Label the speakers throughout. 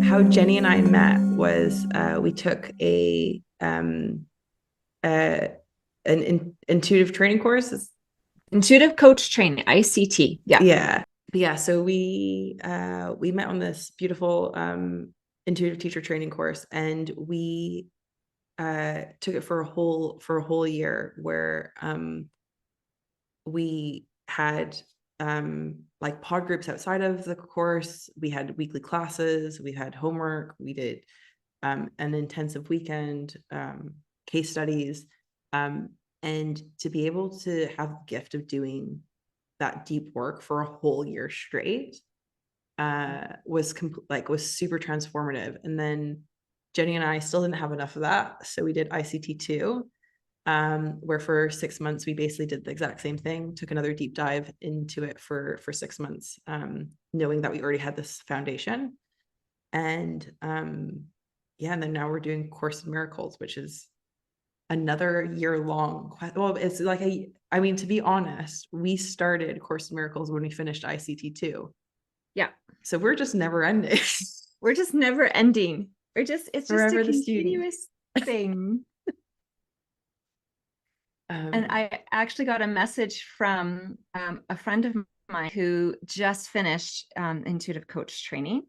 Speaker 1: how Jenny and I met was we took uh, intuitive training course.
Speaker 2: Intuitive coach training, ICT. Yeah.
Speaker 1: Yeah, but yeah. So we met on this beautiful intuitive teacher training course, and we took it for a whole year where we had like pod groups outside of the course. We had weekly classes, we had homework, we did an intensive weekend, case studies, um, and to be able to have the gift of doing that deep work for a whole year straight was super transformative. And then Jenny and I still didn't have enough of that, so we did ICT2, where for 6 months we basically did the exact same thing, took another deep dive into it for 6 months, knowing that we already had this foundation. And yeah, and then now we're doing Course in Miracles, which is another year long. Well, it's like I mean, to be honest, we started Course in Miracles when we finished ICT2.
Speaker 2: Yeah.
Speaker 1: So we're just never ending.
Speaker 2: We're just never ending. It's just a
Speaker 1: Forever the student.
Speaker 2: continuous thing. And
Speaker 1: Um,
Speaker 2: I actually got a message from a friend of mine who just finished intuitive coach training.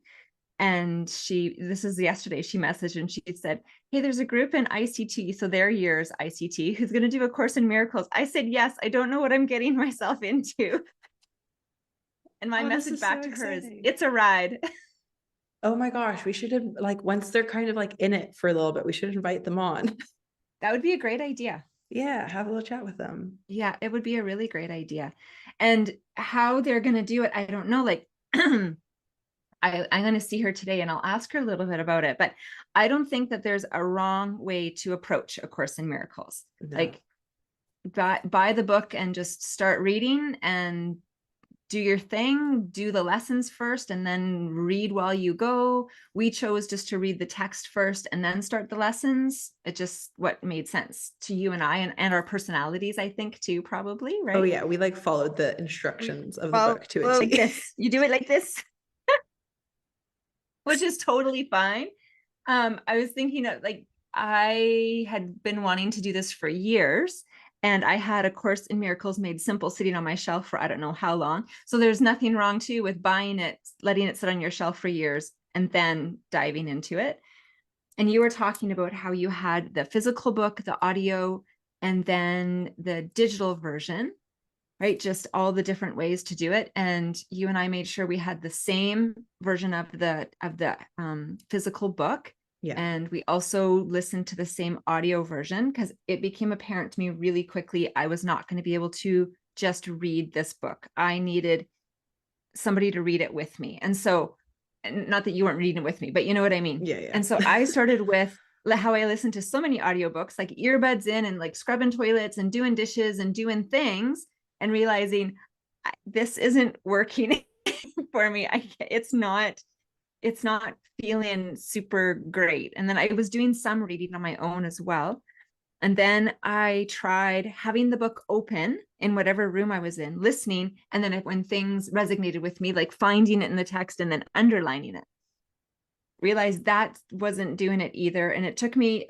Speaker 2: And this is yesterday, she messaged and she said, "Hey, there's a group in ICT, so their year's ICT, who's going to do a course in miracles." I said, "Yes, I don't know what I'm getting myself into." And my
Speaker 1: oh, this
Speaker 2: message
Speaker 1: is so
Speaker 2: back to her is,
Speaker 1: exciting.
Speaker 2: "It's a ride."
Speaker 1: Oh my gosh, we should have, like, once they're kind of like in it for a little bit, we should invite them on.
Speaker 2: That would be a great idea.
Speaker 1: Yeah, have a little chat with them.
Speaker 2: Yeah, it would be a really great idea. And how they're going to do it, I don't know. Like, I'm going to see her today and I'll ask her a little bit about it. But I don't think that there's a wrong way to approach A Course in Miracles.
Speaker 1: No.
Speaker 2: Like, buy the book and just start reading and do your thing, do the lessons first, and then read while you go. We chose just to read the text first and then start the lessons. It just what made sense to you and I, and our personalities, I think, too, probably,
Speaker 1: Oh
Speaker 2: right?
Speaker 1: yeah, we like followed the instructions of the
Speaker 2: Well,
Speaker 1: book to a
Speaker 2: like
Speaker 1: T.
Speaker 2: this. You do it like this, which is totally fine. I was thinking of, like, I had been wanting to do this for years, and I had A Course in Miracles Made Simple sitting on my shelf for I don't know how long. So there's nothing wrong too with buying it, letting it sit on your shelf for years, and then diving into it. And you were talking about how you had the physical book, the audio, and then the digital version, right? Just all the different ways to do it. And you and I made sure we had the same version of the physical book.
Speaker 1: Yeah.
Speaker 2: And we also listened to the same audio version because it became apparent to me really quickly I was not going to be able to just read this book. I needed somebody to read it with me. And so, not that you weren't reading it with me, but you know what I mean.
Speaker 1: Yeah, yeah.
Speaker 2: And so I started with how I listened to so many audiobooks, like earbuds in and like scrubbing toilets and doing dishes and doing things, and realizing this isn't working for me. It's not feeling super great. And then I was doing some reading on my own as well. And then I tried having the book open in whatever room I was in, listening. And then when things resonated with me, like finding it in the text and then underlining it, realized that wasn't doing it either. And it took me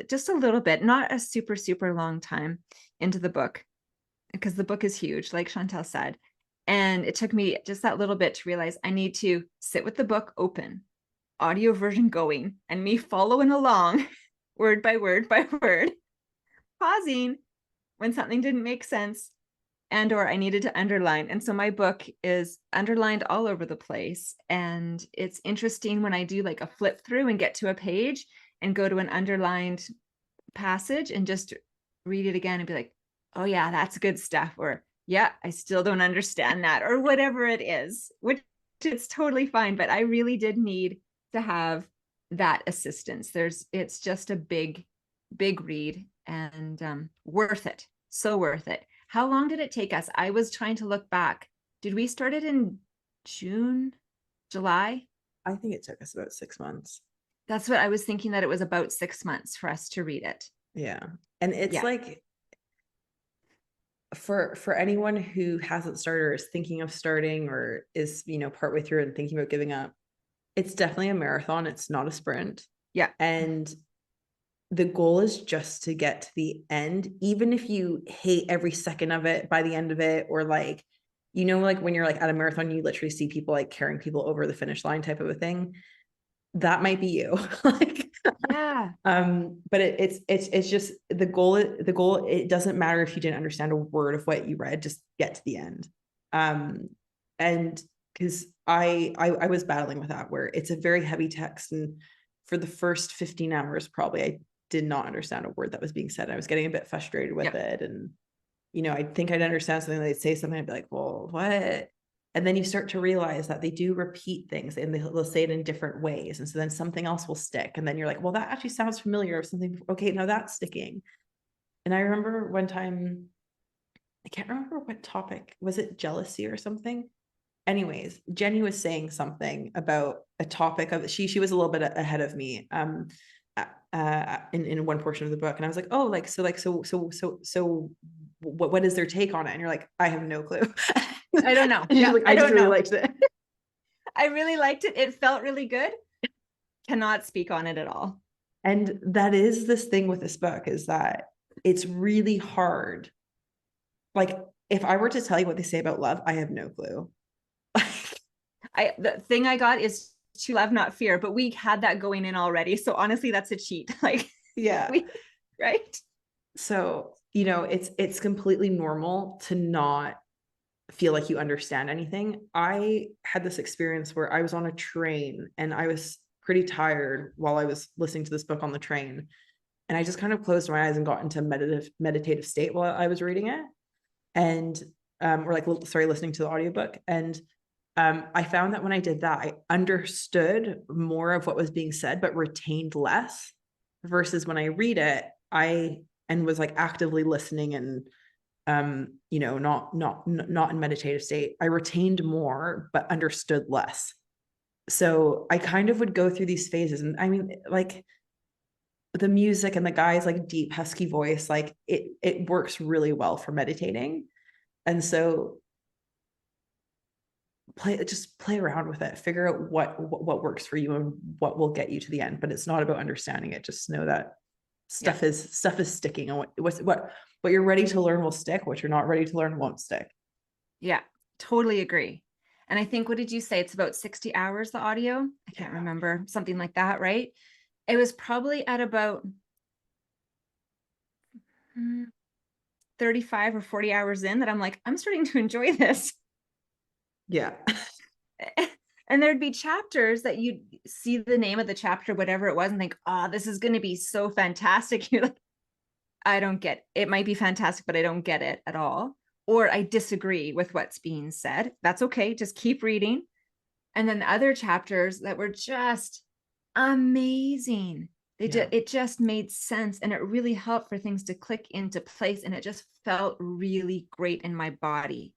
Speaker 2: just a little bit, not a super, super long time into the book, because the book is huge, like Chantal said. And it took me just that little bit to realize I need to sit with the book open, audio version going, and me following along word by word, pausing when something didn't make sense and or I needed to underline. And so my book is underlined all over the place. And it's interesting when I do like a flip through and get to a page and go to an underlined passage and just read it again and be like, "Oh yeah, that's good stuff," or "Yeah, I still don't understand that," or whatever it is, which it's totally fine. But I really did need to have that assistance. It's just a big read, and worth it. So worth it. How long did it take us? I was trying to look back. Did we start it in June, July?
Speaker 1: I think it took us about 6 months.
Speaker 2: That's what I was thinking, that it was about 6 months for us to read it.
Speaker 1: Yeah. And it's
Speaker 2: Yeah.
Speaker 1: like for anyone who hasn't started or is thinking of starting or is, partway through and thinking about giving up, It's definitely a marathon. It's not a sprint.
Speaker 2: Yeah.
Speaker 1: And the goal is just to get to the end, even if you hate every second of it by the end of it, or like, you know, like when you're like at a marathon, you literally see people like carrying people over the finish line type of a thing. That might be you. Like,
Speaker 2: Yeah.
Speaker 1: but it's just the goal, it doesn't matter if you didn't understand a word of what you read, just get to the end. And because I was battling with that, where it's a very heavy text, and for the first 15 hours probably I did not understand a word that was being said. I was getting a bit frustrated with it, and I think I'd understand something, they'd say something, I'd be like, well, what? And then you start to realize that they do repeat things, and they'll say it in different ways. And so then something else will stick. And then you're like, well, that actually sounds familiar, or something. Okay, now that's sticking. And I remember one time, I can't remember what topic, was it jealousy or something? Anyways, Jenny was saying something about a topic of, she was a little bit ahead of me in one portion of the book. And I was like, oh, so what is their take on it? And you're like, I have no clue.
Speaker 2: I don't know.
Speaker 1: And she's
Speaker 2: Yeah,
Speaker 1: like,
Speaker 2: I
Speaker 1: just
Speaker 2: don't
Speaker 1: really
Speaker 2: know.
Speaker 1: liked it.
Speaker 2: I really liked it. It felt really good. Cannot speak on it at all.
Speaker 1: And that is this thing with this book, is that it's really hard. Like, if I were to tell you what they say about love, I have no clue.
Speaker 2: The thing I got is to love, not fear, but we had that going in already. So honestly, that's a cheat. Like,
Speaker 1: yeah.
Speaker 2: Right.
Speaker 1: So, it's completely normal to not feel like you understand anything. I had this experience where I was on a train and I was pretty tired while I was listening to this book on the train. And I just kind of closed my eyes and got into meditative state while I was reading it. And listening to the audiobook. And I found that when I did that, I understood more of what was being said, but retained less, versus when I read it, and was like actively listening, and not in meditative state, I retained more but understood less. So I kind of would go through these phases. And I mean, like, the music and the guy's like deep husky voice, like it works really well for meditating. And so play around with it, figure out what works for you and what will get you to the end. But it's not about understanding it. Just know that stuff is sticking, and what you're ready to learn will stick, what you're not ready to learn won't stick.
Speaker 2: Yeah, totally agree. And I think, what did you say? It's about 60 hours, the audio. I can't remember, something like that, right? It was probably at about 35 or 40 hours in that I'm like, I'm starting to enjoy this.
Speaker 1: Yeah.
Speaker 2: And there'd be chapters that you'd see the name of the chapter, whatever it was, and think, oh, this is going to be so fantastic. You're like, I don't get it. It might be fantastic, but I don't get it at all. Or I disagree with what's being said. That's okay. Just keep reading. And then other chapters that were just amazing. It just made sense, and it really helped for things to click into place, and it just felt really great in my body.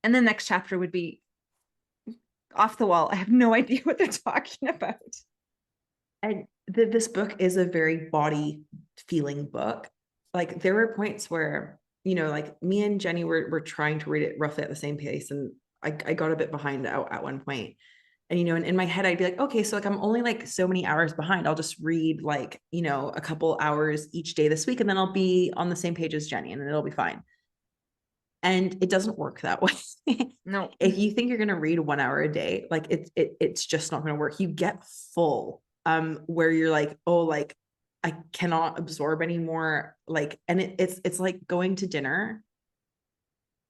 Speaker 2: And the next chapter would be off the wall. I have no idea what they're talking about.
Speaker 1: And this book is a very body feeling book. Like, there were points where, like, me and Jenny were trying to read it roughly at the same pace, and I got a bit behind at one point. And, and in my head, I'd be like, okay, so like, I'm only like so many hours behind. I'll just read like, a couple hours each day this week, and then I'll be on the same page as Jenny, and then it'll be fine. And it doesn't work that way.
Speaker 2: No.
Speaker 1: If you think you're going to read 1 hour a day, like it's just not going to work. You get full, where you're like, oh, like, I cannot absorb anymore. Like, and it's like going to dinner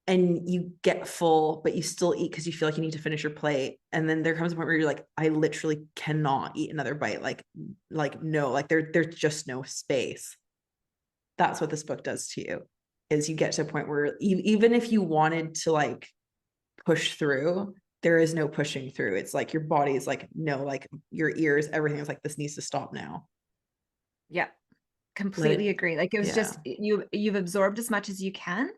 Speaker 1: and you get full, but you still eat because you feel like you need to finish your plate. And then there comes a point where you're like, I literally cannot eat another bite. Like no, like there's just no space. That's what this book does to you, is you get to a point where even if you wanted to like push through, there is no pushing through. It's like your body is like, no, like your ears, everything is like, this needs to stop now.
Speaker 2: Yeah, completely agree. Like, it was just, you've absorbed as much as you can.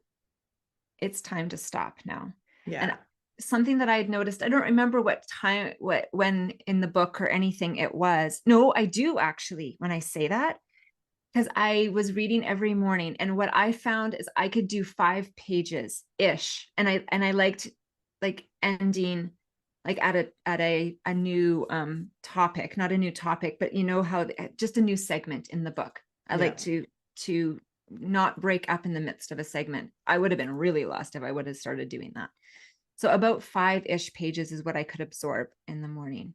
Speaker 2: It's time to stop now.
Speaker 1: Yeah.
Speaker 2: And something that I had noticed, I don't remember when in the book or anything it was. No, I do actually, when I say that, because I was reading every morning, and what I found is I could do 5 pages ish. And I liked like ending like at a new topic, not a new topic, but you know how just a new segment in the book. I
Speaker 1: Yeah.
Speaker 2: like to not break up in the midst of a segment. I would have been really lost if I would have started doing that. So about 5-ish pages is what I could absorb in the morning.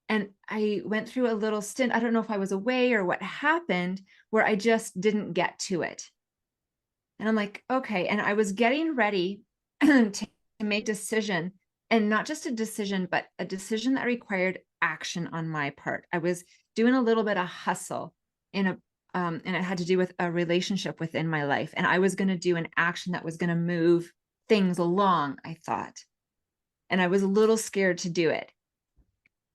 Speaker 2: And I went through a little stint. I don't know if I was away or what happened, where I just didn't get to it. And I'm like, okay. And I was getting ready to make a decision, and not just a decision, but a decision that required action on my part. I was doing a little bit of hustle and it had to do with a relationship within my life. And I was going to do an action that was going to move things along, I thought. And I was a little scared to do it.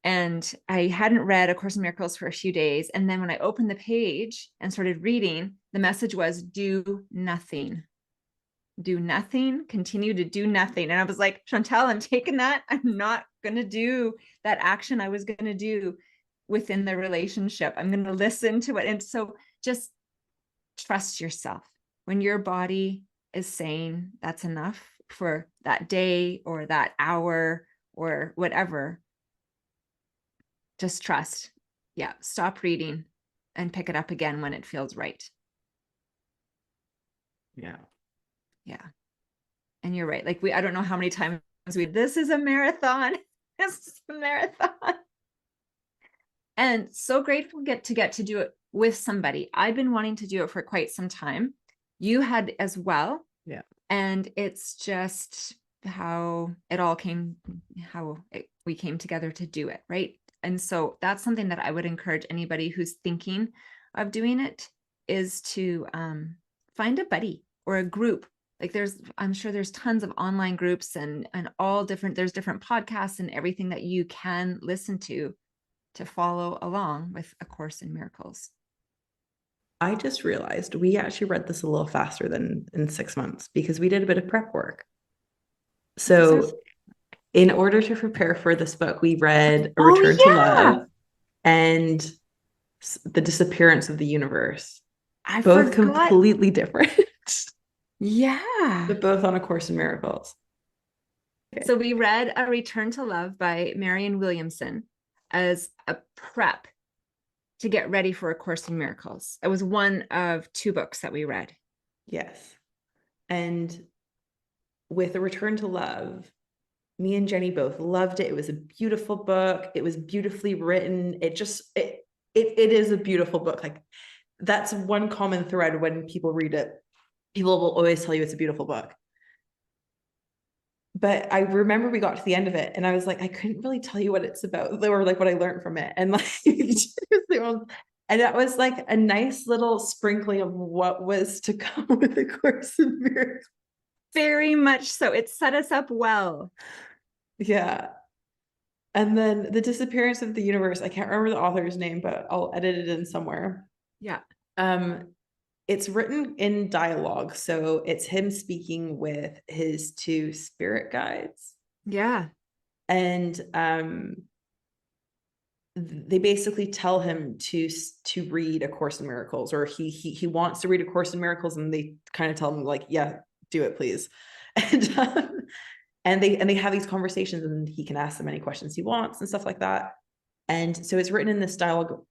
Speaker 2: And I hadn't read A Course in Miracles for a few days. And then when I opened the page and started reading, the message was do nothing. Do nothing, continue to do nothing. And I was like, Chantal, I'm taking that. I'm not going to do that action I was going to do within the relationship. I'm going to listen to it. And so just trust yourself. When your body is saying that's enough for that day or that hour or whatever, just trust. Yeah. Stop reading and pick it up again when it feels right.
Speaker 1: Yeah.
Speaker 2: Yeah. And you're right. Like I don't know how many times this is a marathon. This is a marathon. And so grateful to get to do it with somebody. I've been wanting to do it for quite some time. You had as well.
Speaker 1: Yeah.
Speaker 2: And it's just how it all came, we came together to do it. Right. And so that's something that I would encourage anybody who's thinking of doing it, is to find a buddy or a group. Like I'm sure there's tons of online groups and all different, there's different podcasts and everything that you can listen to follow along with A Course in Miracles.
Speaker 1: I just realized we actually read this a little faster than in 6 months because we did a bit of prep work. So in order to prepare for this book, we read A Return to Love and The Disappearance of the Universe.
Speaker 2: I
Speaker 1: both
Speaker 2: forgot.
Speaker 1: Completely different.
Speaker 2: Yeah.
Speaker 1: But both on A Course in Miracles.
Speaker 2: Okay. So we read A Return to Love by Marianne Williamson as a prep to get ready for A Course in Miracles. It was one of 2 books that we read.
Speaker 1: Yes. And with A Return to Love, me and Jenny both loved it. It was a beautiful book. It was beautifully written. It is a beautiful book. Like, that's one common thread when people read it. People will always tell you it's a beautiful book. But I remember we got to the end of it and I was like, I couldn't really tell you what it's about or like what I learned from it. And like, and that was like a nice little sprinkling of what was to come with A Course in Miracles.
Speaker 2: Very much so. It set us up well.
Speaker 1: Yeah. And then The Disappearance of the Universe. I can't remember the author's name, but I'll edit it in somewhere.
Speaker 2: Yeah.
Speaker 1: It's written in dialogue. So it's him speaking with his 2 spirit guides.
Speaker 2: Yeah.
Speaker 1: And they basically tell him to read A Course in Miracles, or he wants to read A Course in Miracles, and they kind of tell him like, yeah, do it, please. And they have these conversations, and he can ask them any questions he wants and stuff like that. And so it's written in this dialogue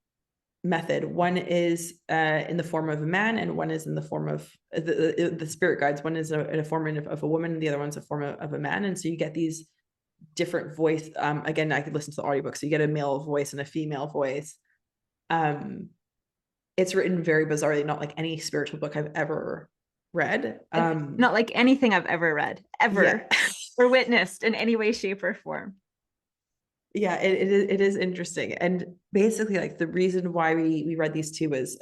Speaker 1: method. One is in the form of a man, and one is in the form of the spirit guides. One is in a form of a woman, and the other one's a form of a man. And so you get these different voice. Again, I could listen to the audiobook, so you get a male voice and a female voice. It's written very bizarrely, not like any spiritual book I've ever read.
Speaker 2: Not like anything I've ever read, ever, yeah. Or witnessed in any way, shape, or form.
Speaker 1: Yeah, it is interesting. And basically, like, the reason why we read these 2 was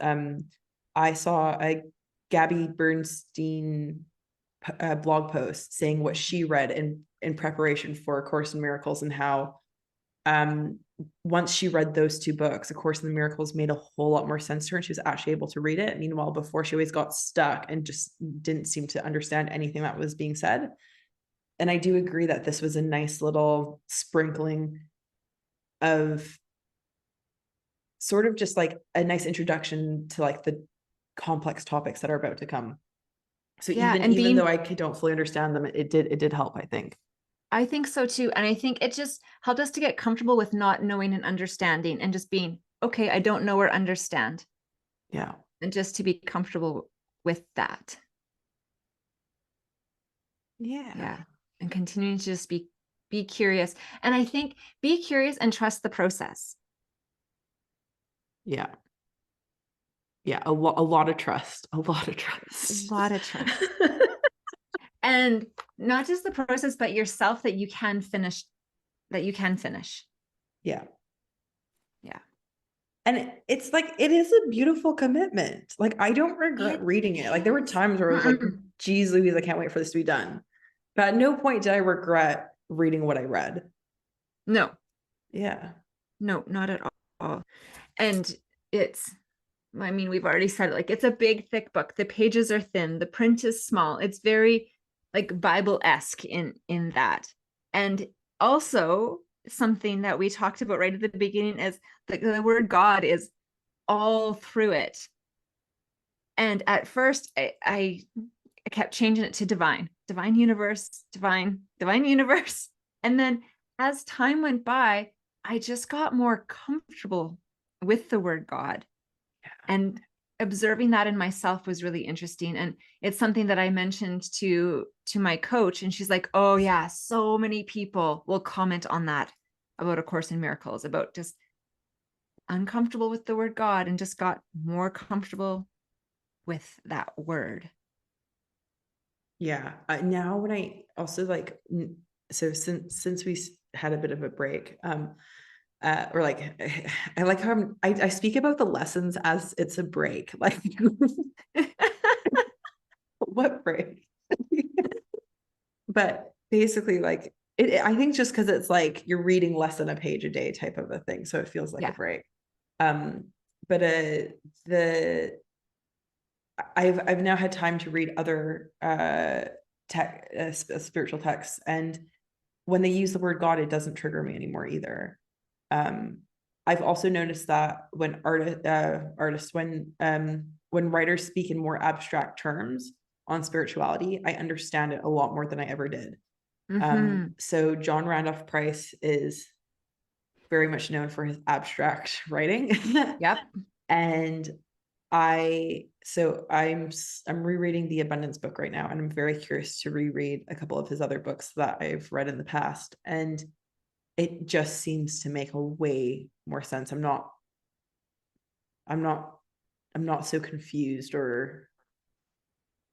Speaker 1: I saw a Gabby Bernstein blog post saying what she read in preparation for A Course in Miracles, and how once she read those 2 books, A Course in the Miracles made a whole lot more sense to her, and she was actually able to read it. Meanwhile, before, she always got stuck and just didn't seem to understand anything that was being said. And I do agree that this was a nice little sprinkling of sort of just like a nice introduction to like the complex topics that are about to come. So yeah, even though I don't fully understand them, it did help, I think.
Speaker 2: I think so too. And I think it just helped us to get comfortable with not knowing and understanding and just being, okay, I don't know or understand.
Speaker 1: Yeah.
Speaker 2: And just to be comfortable with that.
Speaker 1: Yeah.
Speaker 2: Yeah. And continuing to just be curious. And I think be curious and trust the process.
Speaker 1: Yeah. Yeah. A lot of trust. A lot of
Speaker 2: A
Speaker 1: trust.
Speaker 2: lot of trust. And not just the process, but yourself that you can finish, that you can finish.
Speaker 1: Yeah.
Speaker 2: Yeah.
Speaker 1: And it's like, it is a beautiful commitment. Like, I don't regret
Speaker 2: It
Speaker 1: reading it. Like, there were
Speaker 2: is.
Speaker 1: times where I was like,
Speaker 2: Mm-mm.
Speaker 1: geez, Louise, I can't wait for this to be done. But at no point did I regret reading what I read.
Speaker 2: No,
Speaker 1: Yeah.
Speaker 2: no, not at all. And it's, I mean, we've already said it, like it's a big, thick book. The pages are thin, the print is small. It's very like Bible-esque in that. And also something that we talked about right at the beginning is the word God is all through it. And at first I kept changing it to divine universe, divine universe. And then as time went by, I just got more comfortable with the word God. And observing that in myself was really interesting. And it's something that I mentioned to my coach. And she's like, oh yeah, so many people will comment on that about A Course in Miracles, about just uncomfortable with the word God and just got more comfortable with that word.
Speaker 1: Yeah. Now when I also like, so since we had a bit of a break, or like, I like how I speak about the lessons as it's a break. Like, what break? But basically, like, I think just because it's like you're reading less than a page a day type of a thing, so it feels like a
Speaker 2: Yeah.
Speaker 1: break. But the I've now had time to read other spiritual texts, and when they use the word God, it doesn't trigger me anymore either. Um, I've also noticed that when artists, when writers speak in more abstract terms on spirituality, I understand it a lot more than I ever did.
Speaker 2: Mm-hmm.
Speaker 1: So John Randolph Price is very much known for his abstract writing.
Speaker 2: Yep.
Speaker 1: And I'm rereading the Abundance book right now, and I'm very curious to reread a couple of his other books that I've read in the past. And it just seems to make a way more sense. I'm not I'm not so confused, or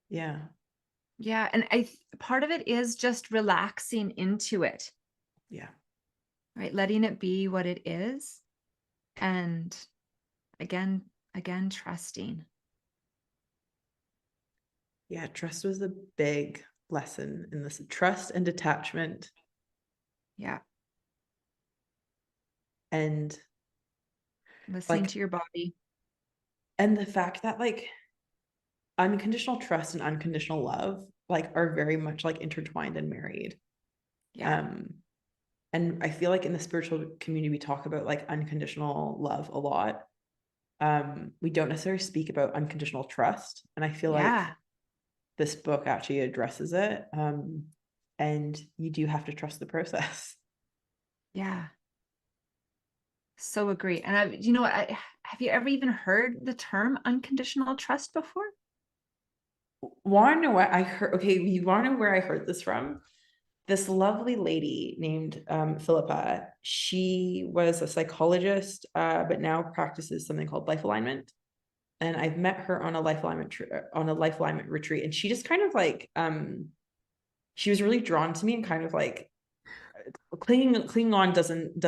Speaker 1: yeah.
Speaker 2: Yeah. And part of it is just relaxing into it,
Speaker 1: Yeah.
Speaker 2: right? Letting it be what it is. And again, trusting.
Speaker 1: Yeah, trust was a big lesson in this. Trust and detachment,
Speaker 2: Yeah.
Speaker 1: and
Speaker 2: Listening
Speaker 1: like,
Speaker 2: to your body.
Speaker 1: and the fact that like unconditional trust and unconditional love like are very much like intertwined and married.
Speaker 2: Yeah.
Speaker 1: Um and I feel like in the spiritual community we talk about like unconditional love a lot. We don't necessarily speak about unconditional trust, and I feel like
Speaker 2: Yeah.
Speaker 1: this book actually addresses it. And you do have to trust the process.
Speaker 2: Yeah. So agree. And you know what? Have you ever even heard the term unconditional trust before?
Speaker 1: Want to know what I heard? Okay, you want to know where I heard this from? This lovely lady named Philippa. She was a psychologist, but now practices something called life alignment. And I've met her on a life alignment retreat, and she just kind of like she was really drawn to me, and kind of like clinging on doesn't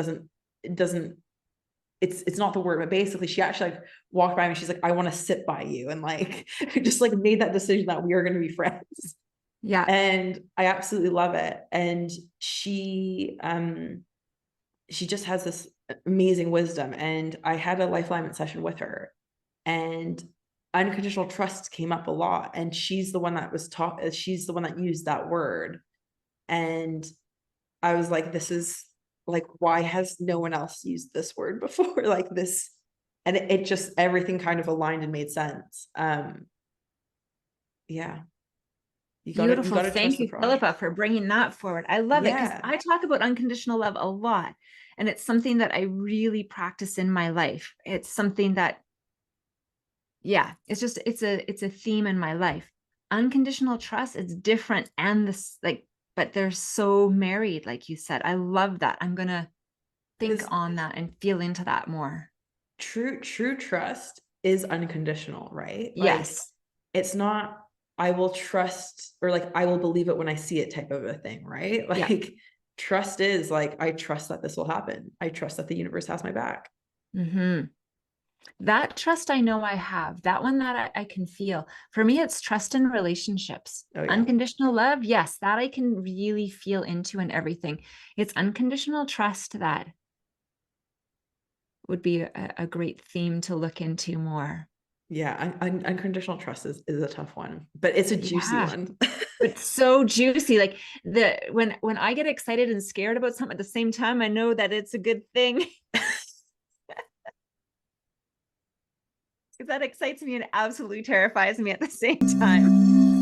Speaker 1: it's not the word, but basically she actually like walked by me. She's like, I want to sit by you, and like just like made that decision that we are going to be friends.
Speaker 2: Yeah.
Speaker 1: And I absolutely love it. And she just has this amazing wisdom. And I had a life alignment session with her, and unconditional trust came up a lot. And she's the one that was taught, she's the one that used that word. And I was like, this is like, why has no one else used this word before? Like this, and it just, everything kind of aligned and made sense. Yeah. You
Speaker 2: Beautiful.
Speaker 1: gotta
Speaker 2: Thank
Speaker 1: trust the
Speaker 2: you,
Speaker 1: process.
Speaker 2: Philippa, for bringing that forward. I love it because
Speaker 1: Yeah.
Speaker 2: I talk about unconditional love a lot, and it's something that I really practice in my life. It's something that, yeah, it's a theme in my life. Unconditional trust, it's different, and this like, but they're so married, like you said. I love that. I'm gonna think
Speaker 1: 'Cause
Speaker 2: on that and feel into that more.
Speaker 1: true trust is unconditional, right? Like
Speaker 2: Yes.
Speaker 1: it's not I will trust or like I will believe it when I see it type of a thing, right?
Speaker 2: Yeah.
Speaker 1: Like trust is like I trust that this will happen. I trust that the universe has my back.
Speaker 2: Mm-hmm. That trust I know I have, that one that I can feel. For me, it's trust in relationships.
Speaker 1: Oh yeah.
Speaker 2: Unconditional love, yes, that I can really feel into and everything. It's unconditional trust that would be a great theme to look into more.
Speaker 1: Yeah, unconditional trust is a tough one, but it's a juicy
Speaker 2: Yeah,
Speaker 1: one.
Speaker 2: but so juicy. Like the when I get excited and scared about something at the same time, I know that it's a good thing. Because that excites me and absolutely terrifies me at the same time.